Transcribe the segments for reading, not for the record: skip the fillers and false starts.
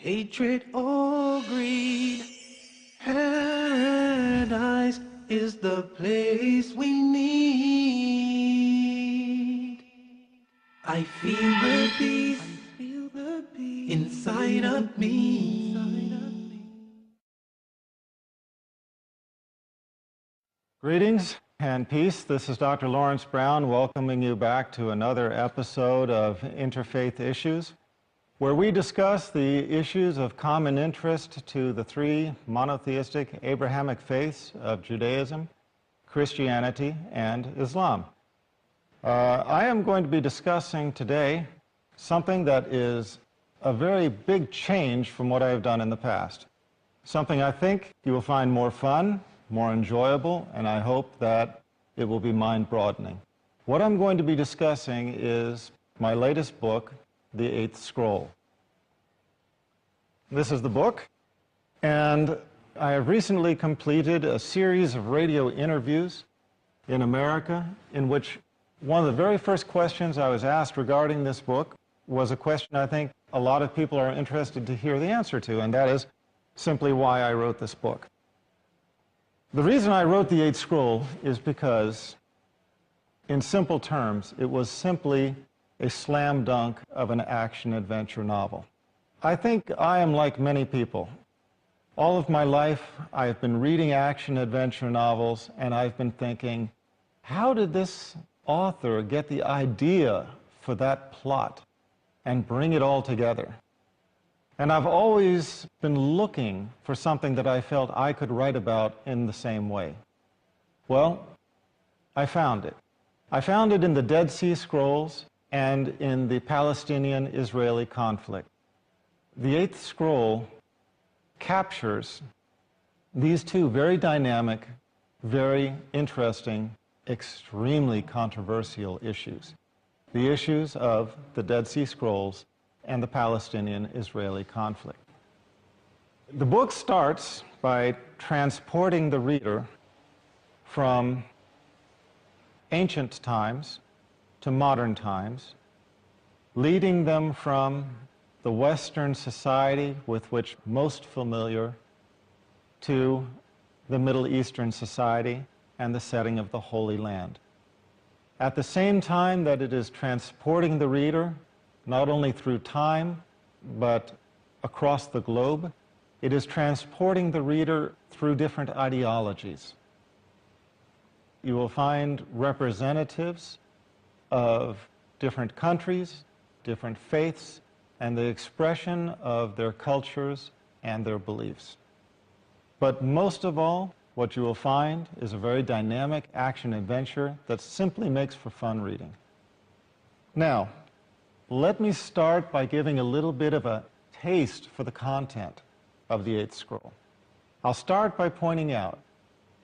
hatred or greed. Paradise is the place we need. I feel the peace inside of me. Greetings and peace. This is Dr. Lawrence Brown welcoming you back to another episode of Interfaith Issues, where we discuss the issues of common interest to the three monotheistic Abrahamic faiths of Judaism, Christianity, and Islam. I am going to be discussing today something that is a very big change from what I have done in the past. Something I think you will find more fun, more enjoyable, and I hope that it will be mind-broadening. What I'm going to be discussing is my latest book, The Eighth Scroll. This is the book, and I have recently completed a series of radio interviews in America in which one of the very first questions I was asked regarding this book was a question I think a lot of people are interested to hear the answer to, and that is simply why I wrote this book. The reason I wrote The Eighth Scroll is because, in simple terms, it was simply a slam dunk of an action-adventure novel. I think I am like many people. All of my life, I have been reading action-adventure novels, and I've been thinking, how did this author get the idea for that plot and bring it all together? And I've always been looking for something that I felt I could write about in the same way. Well, I found it. I found it in the Dead Sea Scrolls and in the Palestinian-Israeli conflict. The Eighth Scroll captures these two very dynamic, very interesting, extremely controversial issues. The issues of the Dead Sea Scrolls and the Palestinian-Israeli conflict. The book starts by transporting the reader from ancient times to modern times, leading them from the Western society with which most familiar to the Middle Eastern society and the setting of the Holy Land. At the same time that it is transporting the reader not only through time, but across the globe, it is transporting the reader through different ideologies. You will find representatives of different countries, different faiths, and the expression of their cultures and their beliefs. But most of all, what you will find is a very dynamic action-adventure that simply makes for fun reading. Now, let me start by giving a little bit of a taste for the content of the Eighth Scroll. I'll start by pointing out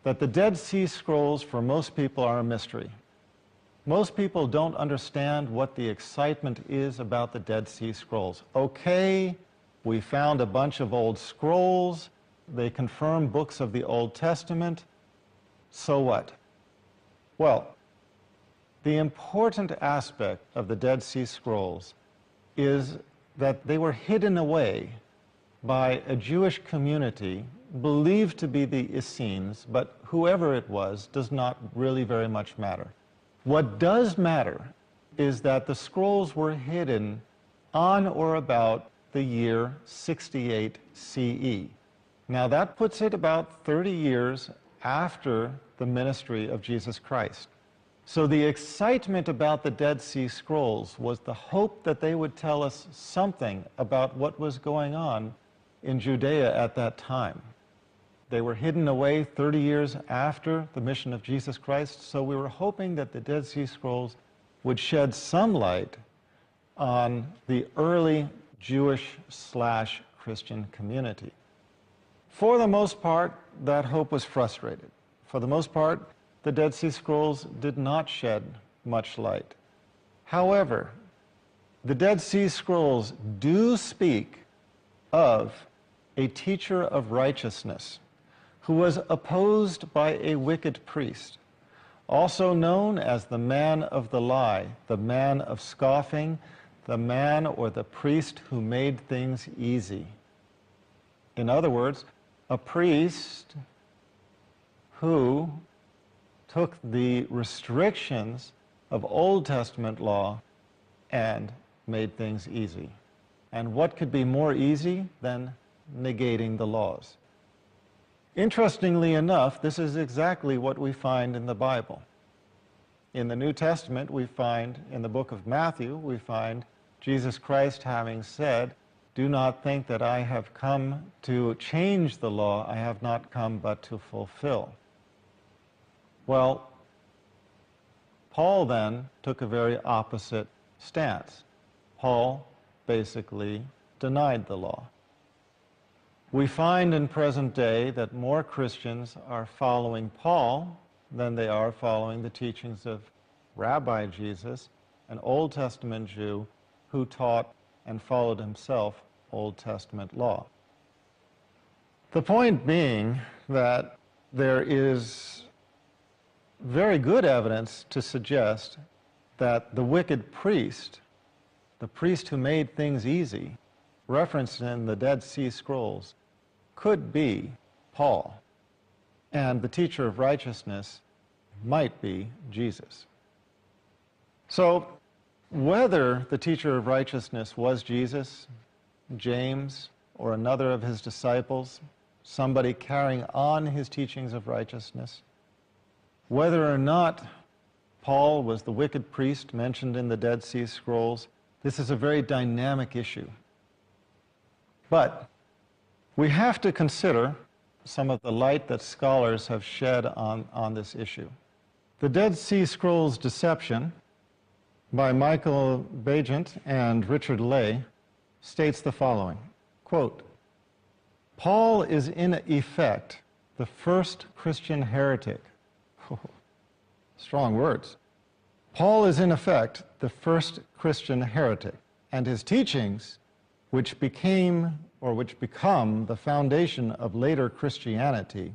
that the Dead Sea Scrolls for most people are a mystery. Most people don't understand what the excitement is about the Dead Sea Scrolls. Okay, we found a bunch of old scrolls, they confirm books of the Old Testament, so what? Well, the important aspect of the Dead Sea Scrolls is that they were hidden away by a Jewish community believed to be the Essenes, but whoever it was does not really very much matter. What does matter is that the scrolls were hidden on or about the year 68 CE. Now that puts it about 30 years after the ministry of Jesus Christ. So the excitement about the Dead Sea Scrolls was the hope that they would tell us something about what was going on in Judea at that time. They were hidden away 30 years after the mission of Jesus Christ, so we were hoping that the Dead Sea Scrolls would shed some light on the early Jewish/Christian community. For the most part, that hope was frustrated. For the most part, the Dead Sea Scrolls did not shed much light. However, the Dead Sea Scrolls do speak of a teacher of righteousness who was opposed by a wicked priest, also known as the man of the lie, the man of scoffing, the man or the priest who made things easy. In other words, a priest who took the restrictions of Old Testament law and made things easy. And what could be more easy than negating the laws? Interestingly enough, this is exactly what we find in the Bible. In the New Testament, we find, in the book of Matthew, we find Jesus Christ having said, "Do not think that I have come to change the law. I have not come but to fulfill." Well, Paul then took a very opposite stance. Paul basically denied the law. We find in present day that more Christians are following Paul than they are following the teachings of Rabbi Jesus, an Old Testament Jew who taught and followed himself Old Testament law. The point being that there is very good evidence to suggest that the wicked priest, the priest who made things easy, referenced in the Dead Sea Scrolls, could be Paul, and the teacher of righteousness might be Jesus. So, whether the teacher of righteousness was Jesus, James, or another of his disciples, somebody carrying on his teachings of righteousness, whether or not Paul was the wicked priest mentioned in the Dead Sea Scrolls, this is a very dynamic issue. But we have to consider some of the light that scholars have shed on this issue. The Dead Sea Scrolls Deception by Michael Bagent and Richard Lay states the following, quote, "Paul is in effect the first Christian heretic." Strong words. Paul is in effect the first Christian heretic, and his teachings, which become the foundation of later Christianity,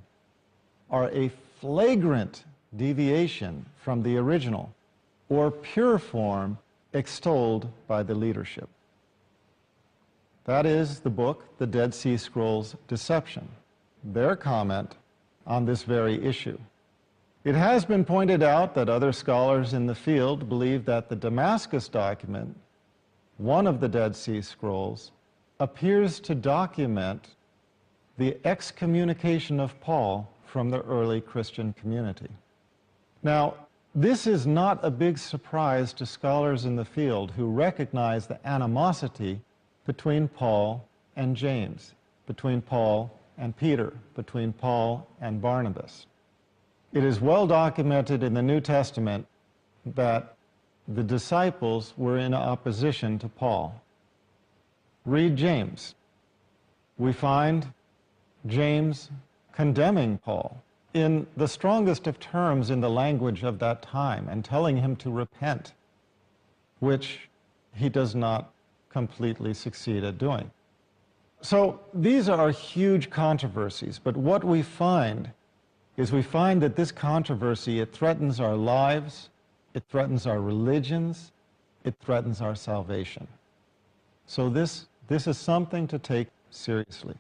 are a flagrant deviation from the original or pure form extolled by the leadership. That is the book, The Dead Sea Scrolls Deception, their comment on this very issue. It has been pointed out that other scholars in the field believe that the Damascus document, one of the Dead Sea Scrolls, appears to document the excommunication of Paul from the early Christian community. Now, this is not a big surprise to scholars in the field who recognize the animosity between Paul and James, between Paul and Peter, between Paul and Barnabas. It is well documented in the New Testament that the disciples were in opposition to Paul. Read James. We find James condemning Paul in the strongest of terms in the language of that time and telling him to repent, which he does not completely succeed at doing. So these are huge controversies, but what we find is we find that this controversy, it threatens our lives, it threatens our religions, it threatens our salvation. So this is something to take seriously.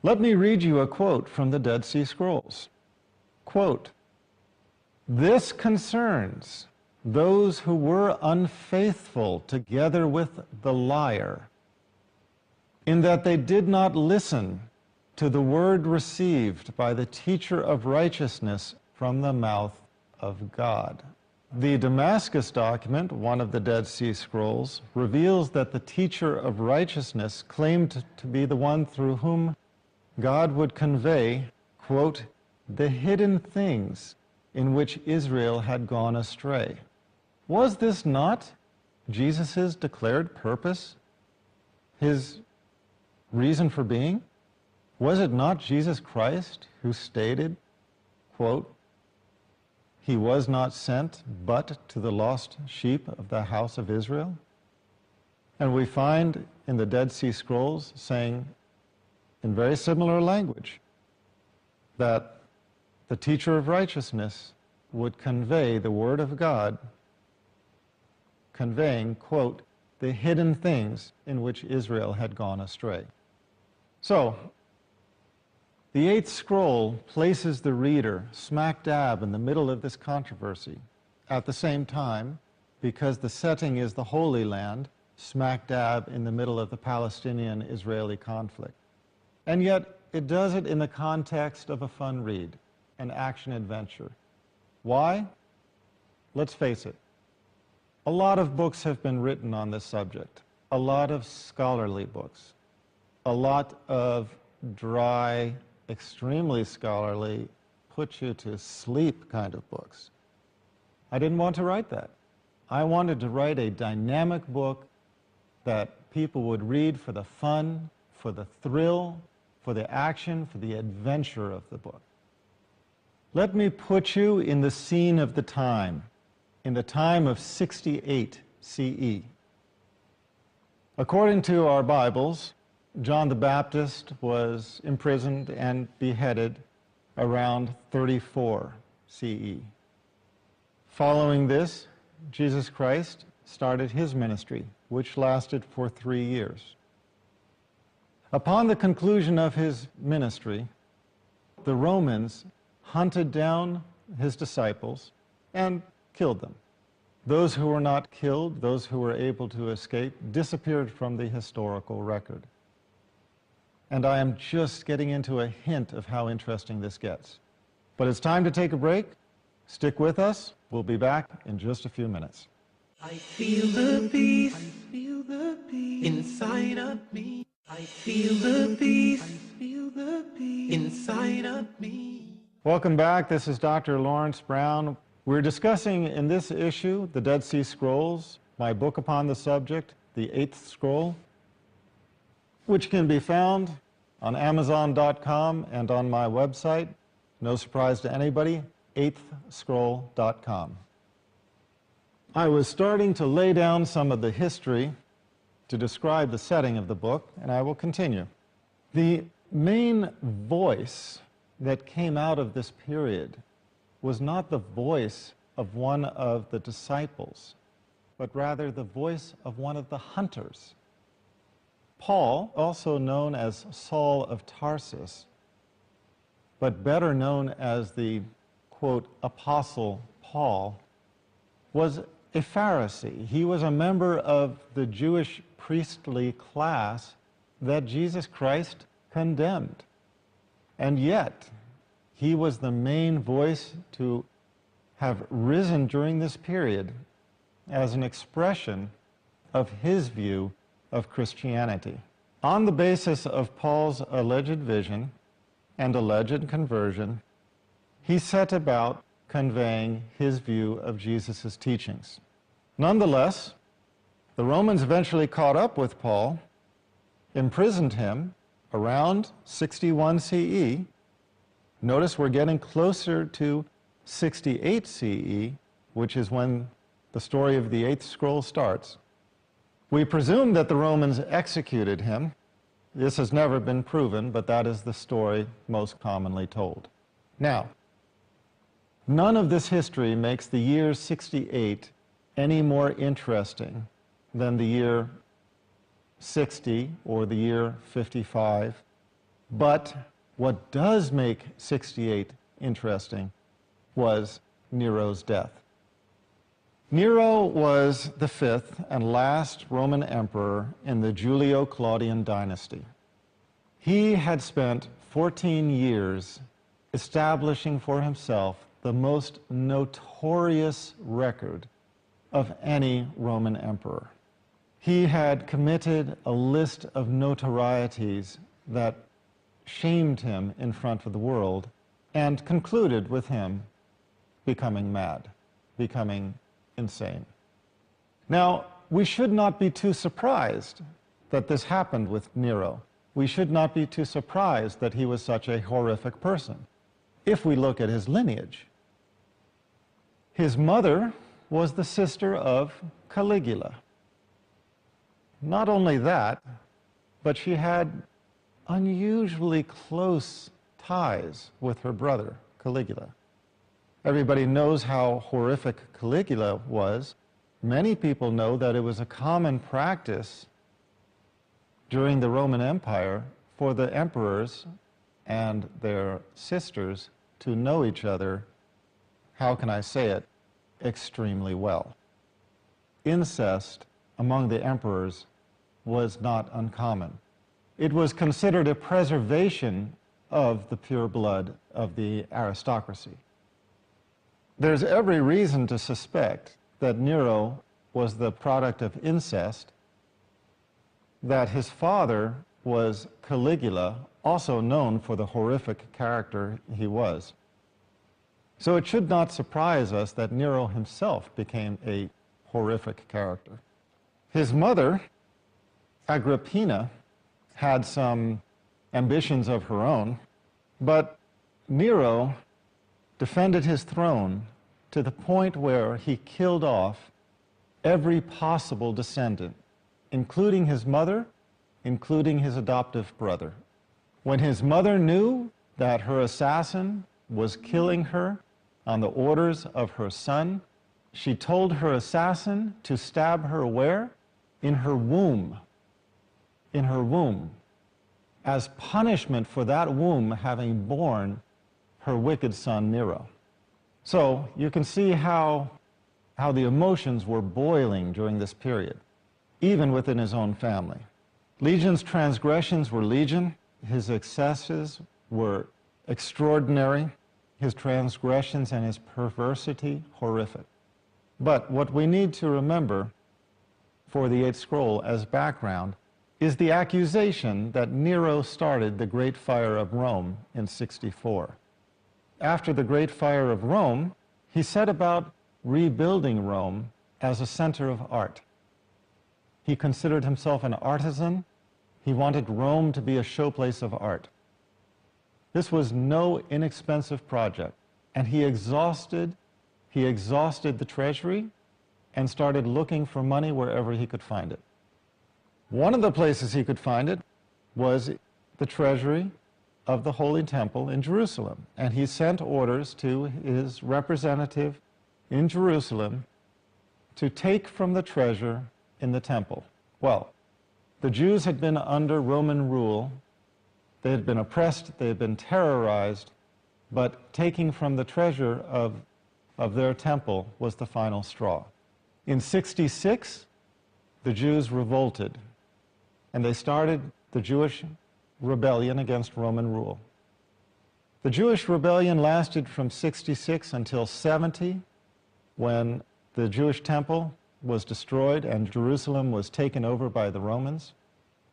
Let me read you a quote from the Dead Sea Scrolls. Quote, "This concerns those who were unfaithful together with the liar, in that they did not listen to the word received by the teacher of righteousness from the mouth of God." The Damascus document, one of the Dead Sea Scrolls, reveals that the teacher of righteousness claimed to be the one through whom God would convey, quote, "the hidden things in which Israel had gone astray." Was this not Jesus' declared purpose? His reason for being? Was it not Jesus Christ who stated, quote, "He was not sent but to the lost sheep of the house of Israel"? And we find in the Dead Sea Scrolls saying, in very similar language, that the teacher of righteousness would convey the word of God, conveying, quote, "the hidden things in which Israel had gone astray." So, the eighth scroll places the reader smack dab in the middle of this controversy. At the same time, because the setting is the Holy Land, smack dab in the middle of the Palestinian-Israeli conflict. And yet, it does it in the context of a fun read, an action-adventure. Why? Let's face it. A lot of books have been written on this subject, a lot of scholarly books, a lot of dry, extremely scholarly, put-you-to-sleep kind of books. I didn't want to write that. I wanted to write a dynamic book that people would read for the fun, for the thrill, for the action, for the adventure of the book. Let me put you in the scene of the time, in the time of 68 CE. According to our Bibles, John the Baptist was imprisoned and beheaded around 34 CE. Following this, Jesus Christ started his ministry, which lasted for 3 years. Upon the conclusion of his ministry, the Romans hunted down his disciples and killed them. Those who were not killed, those who were able to escape, disappeared from the historical record. And I am just getting into a hint of how interesting this gets. But it's time to take a break. Stick with us. We'll be back in just a few minutes. I feel the peace, inside of me. I feel the peace, inside of me. Welcome back. This is Dr. Lawrence Brown. We're discussing in this issue the Dead Sea Scrolls, my book upon the subject, the Eighth Scroll, which can be found on Amazon.com and on my website. No surprise to anybody, eighthscroll.com. I was starting to lay down some of the history to describe the setting of the book, and I will continue. The main voice that came out of this period was not the voice of one of the disciples, but rather the voice of one of the hunters. Paul, also known as Saul of Tarsus, but better known as the, quote, Apostle Paul, was a Pharisee. He was a member of the Jewish priestly class that Jesus Christ condemned. And yet, he was the main voice to have risen during this period as an expression of his view of Christianity. On the basis of Paul's alleged vision and alleged conversion, he set about conveying his view of Jesus' teachings. Nonetheless, the Romans eventually caught up with Paul, imprisoned him around 61 CE. Notice we're getting closer to 68 CE, which is when the story of the Eighth Scroll starts. We presume that the Romans executed him. This has never been proven, but that is the story most commonly told. Now, none of this history makes the year 68 any more interesting than the year 60 or the year 55. But what does make 68 interesting was Nero's death. Nero was the fifth and last Roman emperor in the Julio-Claudian dynasty. He had spent 14 years establishing for himself the most notorious record of any Roman emperor. He had committed a list of notorieties that shamed him in front of the world and concluded with him becoming mad, becoming insane. Now, we should not be too surprised that this happened with Nero. We should not be too surprised that he was such a horrific person, if we look at his lineage. His mother was the sister of Caligula. Not only that, but she had unusually close ties with her brother, Caligula. Everybody knows how horrific Caligula was. Many people know that it was a common practice during the Roman Empire for the emperors and their sisters to know each other, how can I say it, extremely well. Incest among the emperors was not uncommon. It was considered a preservation of the pure blood of the aristocracy. There's every reason to suspect that Nero was the product of incest, that his father was Caligula, also known for the horrific character he was. So it should not surprise us that Nero himself became a horrific character. His mother, Agrippina, had some ambitions of her own, but Nero defended his throne to the point where he killed off every possible descendant, including his mother, including his adoptive brother. When his mother knew that her assassin was killing her on the orders of her son, she told her assassin to stab her where? In her womb. In her womb, as punishment for that womb having borne her wicked son Nero. So you can see how the emotions were boiling during this period, even within his own family. Legion's transgressions were legion. His excesses were extraordinary. His transgressions and his perversity, horrific. But what we need to remember for the Eighth Scroll as background is the accusation that Nero started the Great Fire of Rome in 64. After the Great Fire of Rome, he set about rebuilding Rome as a center of art. He considered himself an artisan. He wanted Rome to be a showplace of art. This was no inexpensive project, and he exhausted the treasury and started looking for money wherever he could find it. One of the places he could find it was the treasury of the Holy Temple in Jerusalem, and he sent orders to his representative in Jerusalem to take from the treasure in the temple. Well, the Jews had been under Roman rule. They had been oppressed, they had been terrorized, but taking from the treasure of their temple was the final straw. In 66, the Jews revolted, and they started the Jewish rebellion against Roman rule. The Jewish rebellion lasted from 66 until 70, when the Jewish temple was destroyed and Jerusalem was taken over by the Romans.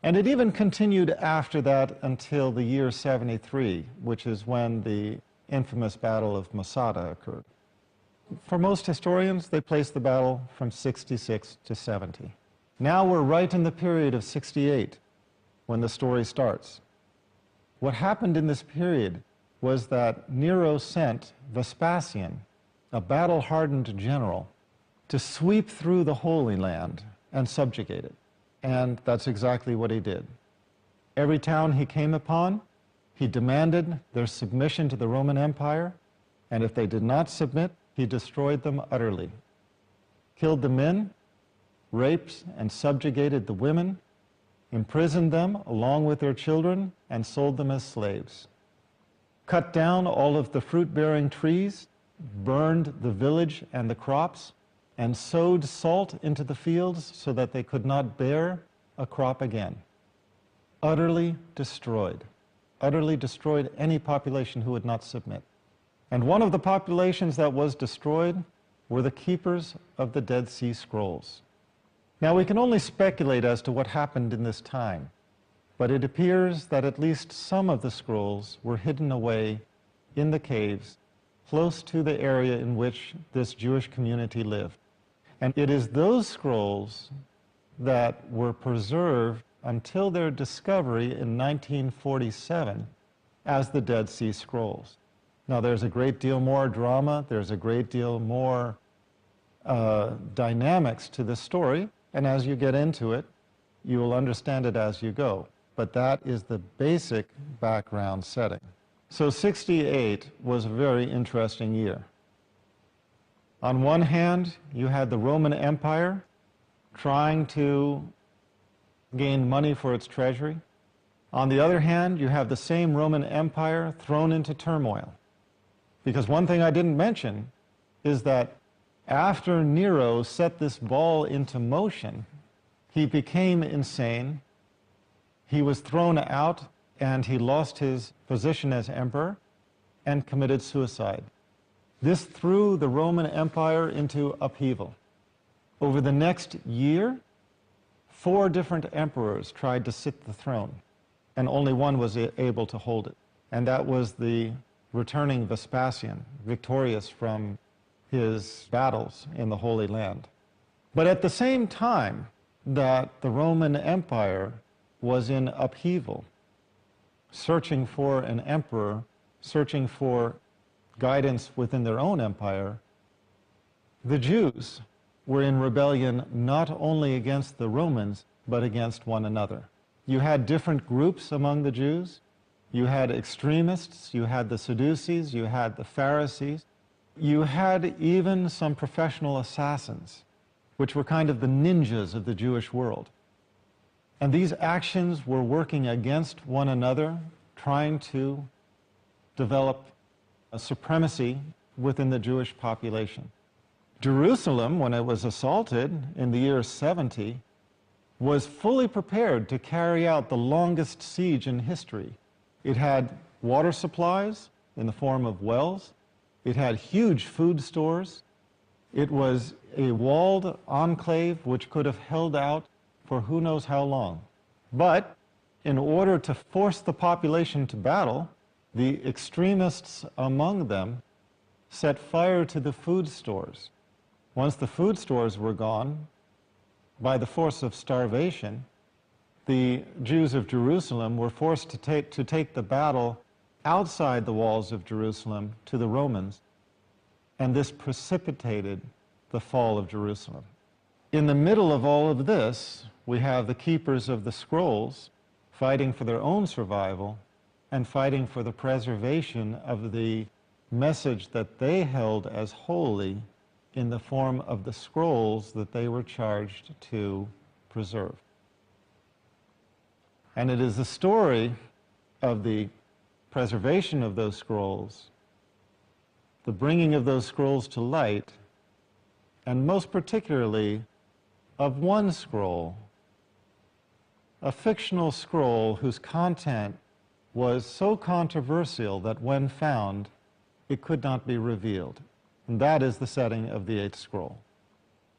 And it even continued after that until the year 73, which is when the infamous Battle of Masada occurred. For most historians, they place the battle from 66 to 70. Now we're right in the period of 68, when the story starts. What happened in this period was that Nero sent Vespasian, a battle-hardened general, to sweep through the Holy Land and subjugate it. And that's exactly what he did. Every town he came upon, he demanded their submission to the Roman Empire, and if they did not submit, he destroyed them utterly. Killed the men, raped and subjugated the women, imprisoned them along with their children, and sold them as slaves. Cut down all of the fruit-bearing trees, burned the village and the crops, and sowed salt into the fields so that they could not bear a crop again. Utterly destroyed any population who would not submit. And one of the populations that was destroyed were the keepers of the Dead Sea Scrolls. Now, we can only speculate as to what happened in this time, but it appears that at least some of the scrolls were hidden away in the caves close to the area in which this Jewish community lived. And it is those scrolls that were preserved until their discovery in 1947 as the Dead Sea Scrolls. Now, there's a great deal more drama, there's a great deal more dynamics to this story, and as you get into it, you will understand it as you go. But that is the basic background setting. So 68 was a very interesting year. On one hand, you had the Roman Empire trying to gain money for its treasury. On the other hand, you have the same Roman Empire thrown into turmoil. Because one thing I didn't mention is that after Nero set this ball into motion, he became insane, he was thrown out, and he lost his position as emperor and committed suicide. This threw the Roman Empire into upheaval. Over the next year, 4 different emperors tried to sit the throne, and only one was able to hold it. And that was the returning Vespasian, victorious from his battles in the Holy Land. But at the same time that the Roman Empire was in upheaval, searching for an emperor, searching for guidance within their own empire, the Jews were in rebellion not only against the Romans, but against one another. You had different groups among the Jews. You had extremists, you had the Sadducees, you had the Pharisees. You had even some professional assassins, which were kind of the ninjas of the Jewish world. And these actions were working against one another, trying to develop a supremacy within the Jewish population. Jerusalem, when it was assaulted in the year 70, was fully prepared to carry out the longest siege in history. It had water supplies in the form of wells. It had huge food stores. It was a walled enclave which could have held out for who knows how long. But in order to force the population to battle, the extremists among them set fire to the food stores. Once the food stores were gone, by the force of starvation, the Jews of Jerusalem were forced to take the battle outside the walls of Jerusalem to the Romans, and this precipitated the fall of Jerusalem. In the middle of all of this, we have the keepers of the scrolls fighting for their own survival and fighting for the preservation of the message that they held as holy in the form of the scrolls that they were charged to preserve. And it is the story of the preservation of those scrolls, the bringing of those scrolls to light, and most particularly of one scroll, a fictional scroll whose content was so controversial that when found, it could not be revealed. And that is the setting of the 8th scroll.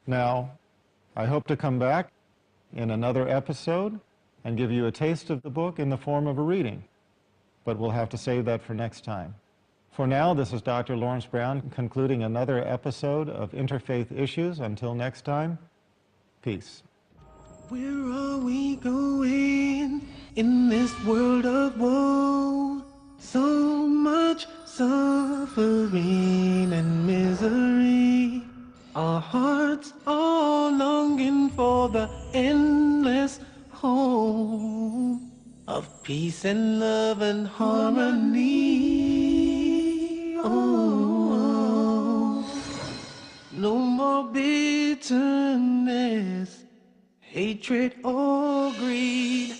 Now, I hope to come back in another episode and give you a taste of the book in the form of a reading, but we'll have to save that for next time. For now, this is Dr. Lawrence Brown concluding another episode of Interfaith Issues. Until next time, peace. Where are we going in this world of woe? So much suffering and misery. Our hearts are longing for the endless home of peace and love and harmony. Oh, no more bitterness, hatred or greed.